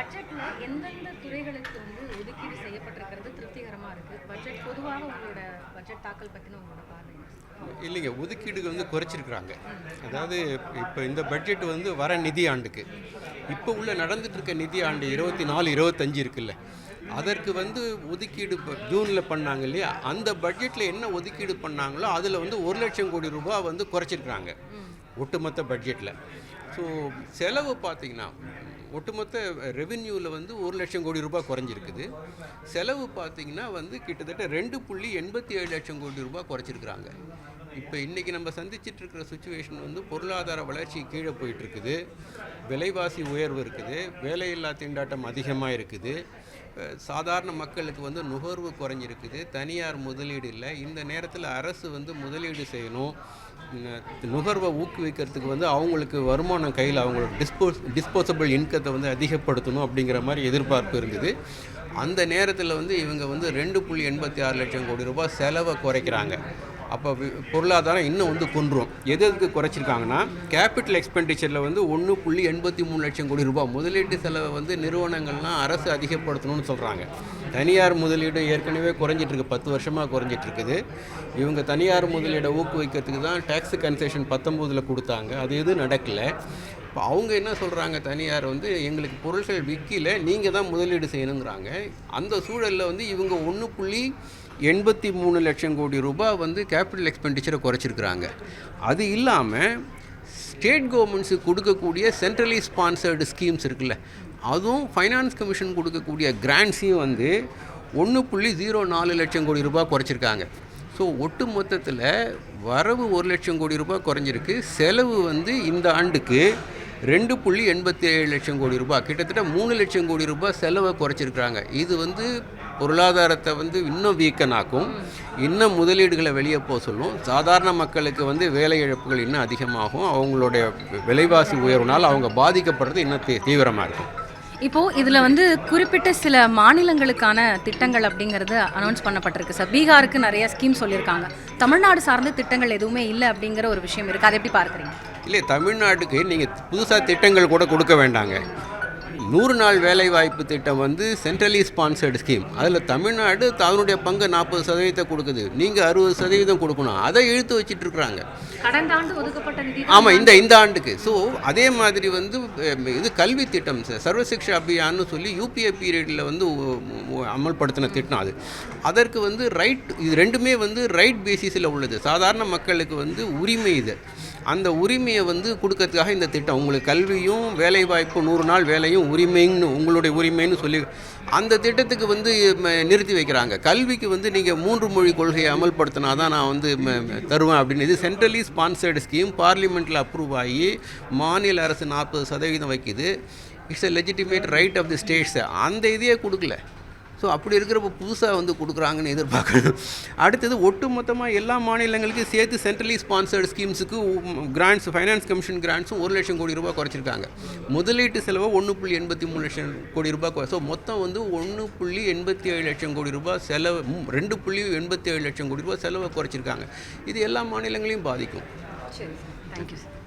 பட்ஜெட்ல எந்தெந்த துறைகளுக்கு ஒதுக்கீடு செய்யப்பட்டிருக்கிறது திருப்திகரமா இருக்கு? பட்ஜெட் பொதுவாக உங்களோட பட்ஜெட் தாக்கல் பத்தின உங்களோட பார்வை? இல்லைங்க, ஒதுக்கீடுகள் குறைச்சிருக்கிறாங்க. அதாவது இப்போ இந்த பட்ஜெட் வர நிதி ஆண்டுக்கு, இப்போ உள்ள நடந்துட்டு இருக்க நிதி ஆண்டு 24-25 இருக்குல்ல, அதற்கு ஒதுக்கீடு இப்போ ஜூனில் பண்ணாங்க இல்லையா, அந்த பட்ஜெட்டில் என்ன ஒதுக்கீடு பண்ணாங்களோ அதில் 1,00,000 கோடி ரூபாய் குறைச்சிருக்கிறாங்க ஒட்டுமொத்த பட்ஜெட்டில். ஸோ செலவு பார்த்திங்கன்னா ஒட்டுமொத்த ரெவென்யூவில் 1,00,000 கோடி ரூபாய் குறைஞ்சிருக்குது. செலவு பார்த்திங்கன்னா கிட்டத்தட்ட 2.87 லட்சம் கோடி ரூபாய் குறைச்சிருக்கிறாங்க. இப்போ இன்றைக்கி நம்ம சந்திச்சிட்டு இருக்கிற சுச்சுவேஷன் பொருளாதார வளர்ச்சி கீழே போயிட்டுருக்குது, விலைவாசி உயர்வு இருக்குது, வேலையில்லா திண்டாட்டம் அதிகமாக இருக்குது, சாதாரண மக்களுக்கு நுகர்வு குறைஞ்சிருக்குது, தனியார் முதலீடு இல்லை. இந்த நேரத்தில் அரசு முதலீடு செய்யணும், நுகர்வை ஊக்குவிக்கிறதுக்கு அவங்களுக்கு வருமானம் கையில் அவங்களோட டிஸ்போசபிள் இன்கத்தை அதிகப்படுத்தணும் அப்படிங்கிற மாதிரி எதிர்பார்ப்பு இருந்தது. அந்த நேரத்தில் இவங்க 2.86 லட்சம் கோடி ரூபாய் செலவை குறைக்கிறாங்க. அப்போ பொருளாதாரம் இன்னும் குன்றும். எதுக்கு குறைச்சிருக்காங்கன்னா, கேபிட்டல் எக்ஸ்பெண்டிச்சரில் 1.83 லட்சம் கோடி ரூபாய் முதலீட்டு செலவை நிறுவனங்கள்லாம் அரசு அதிகப்படுத்தணும்னு சொல்கிறாங்க. தனியார் முதலீடு ஏற்கனவே குறைஞ்சிட்ருக்கு, 10 வருஷமாக குறைஞ்சிட்ருக்குது. இவங்க தனியார் முதலீடை ஊக்குவிக்கிறதுக்கு தான் டேக்ஸ் கன்செஷன் 19 கொடுத்தாங்க, அது எதுவும் நடக்கலை. இப்போ அவங்க என்ன சொல்கிறாங்க, தனியார் எங்களுக்கு பொருட்கள் விற்கல, நீங்கள் தான் முதலீடு செய்யணுங்கிறாங்க. அந்த சூழலில் இவங்க 1.83 லட்சம் கோடி ரூபாய் கேபிட்டல் எக்ஸ்பெண்டிச்சரை குறைச்சிருக்கிறாங்க. அது இல்லாமல் ஸ்டேட் கவர்மெண்ட்ஸுக்கு கொடுக்கக்கூடிய சென்ட்ரலி ஸ்பான்சர்டு ஸ்கீம்ஸ் இருக்குல்ல, அதுவும் ஃபைனான்ஸ் கமிஷன் கொடுக்கக்கூடிய கிராண்ட்ஸையும் 1.04 லட்சம் கோடி ரூபாய் குறைச்சிருக்காங்க. ஸோ ஒட்டு மொத்தத்தில் வரவு 1 லட்சம் கோடி ரூபாய் குறைஞ்சிருக்கு, செலவு இந்த ஆண்டுக்கு 2.87 லட்சம் கோடி ரூபாய், கிட்டத்தட்ட 3 லட்சம் கோடி ரூபாய் செலவை குறைச்சிருக்கிறாங்க. இது பொருளாதாரத்தை இன்னும் வீக்கனாக்கும், இன்னும் முதலீடுகளை வெளியே போக சொல்லும், சாதாரண மக்களுக்கு வேலை இழப்புகள் இன்னும் அதிகமாகும், அவங்களுடைய விலைவாசி உயர்வுனால் அவங்க பாதிக்கப்படுறது இன்னும் தீவிரமாக இருக்கும். இப்போது இதில் குறிப்பிட்ட சில மாநிலங்களுக்கான திட்டங்கள் அப்படிங்கிறது அனௌன்ஸ் பண்ணப்பட்டிருக்கு சார். பீகாருக்கு நிறைய ஸ்கீம் சொல்லியிருக்காங்க, தமிழ்நாடு சார்ந்த திட்டங்கள் எதுவுமே இல்லை அப்படிங்கிற ஒரு விஷயம் இருக்குது. அதை எப்படி பார்க்குறீங்க? இல்லை, தமிழ்நாட்டுக்கு நீங்கள் புதுசாக திட்டங்கள் கூட கொடுக்க வேண்டாங்க. 100 நாள் வேலைவாய்ப்பு திட்டம் சென்ட்ரலி ஸ்பான்சர்டு ஸ்கீம், அதில் தமிழ்நாடு தன்னுடைய பங்கு 40% கொடுக்குது, நீங்கள் 60% கொடுக்கணும். அதை இழுத்து வச்சிட்ருக்குறாங்க. கடந்த ஆண்டு ஒதுக்கப்பட்ட நிதி. ஆமாம், இந்த ஆண்டுக்கு. ஸோ அதே மாதிரி இது கல்வி திட்டம் சர்வசிக்ஷா அபியான்னு சொல்லி யூபிஏ பீரியடில் அமல்படுத்தின திட்டம். அதற்கு ரைட், இது ரெண்டுமே ரைட் பேசிஸில் உள்ளது. சாதாரண மக்களுக்கு உரிமை. இது அந்த உரிமையை கொடுக்கறதுக்காக இந்த திட்டம். உங்களுக்கு கல்வியும் வேலைவாய்ப்பு 100 நாள் வேலையும் உரிமைன்னு, உங்களுடைய உரிமைன்னு சொல்லி அந்த திட்டத்துக்கு நிறுத்தி வைக்கிறாங்க. கல்விக்கு நீங்கள் 3 மொழி கொள்கையை அமல்படுத்தினா தான் நான் தருவேன் அப்படின்னு. இது சென்ட்ரலி ஸ்பான்சர்டு ஸ்கீம், பார்லிமெண்ட்டில் அப்ரூவ் ஆகி மாநில அரசு 40% வைக்குது. It's a legitimate right of the states. அந்த இதையே கொடுக்கல. ஸோ அப்படி இருக்கிறப்ப புதுசாக கொடுக்குறாங்கன்னு எதிர்பார்க்கணும். அடுத்தது ஒட்டுமொத்தமாக எல்லா மாநிலங்களுக்கும் சேர்த்து சென்ட்ரலி ஸ்பான்சர்டு ஸ்கீம்ஸுக்கு கிராண்ட்ஸ், ஃபைனான்ஸ் கமிஷன் கிராண்ட்ஸும் 1 லட்சம் கோடி ரூபாய் குறைச்சிருக்காங்க. முதலீட்டு செலவு 1.83 லட்சம் கோடி ரூபாய். ஸோ மொத்தம் 1.87 லட்சம் கோடி ரூபாய் செலவு, 2.87 லட்சம் கோடி ரூபாய் செலவை குறைச்சிருக்காங்க. இது எல்லா மாநிலங்களையும் பாதிக்கும். சரி, தேங்க்யூ சார்.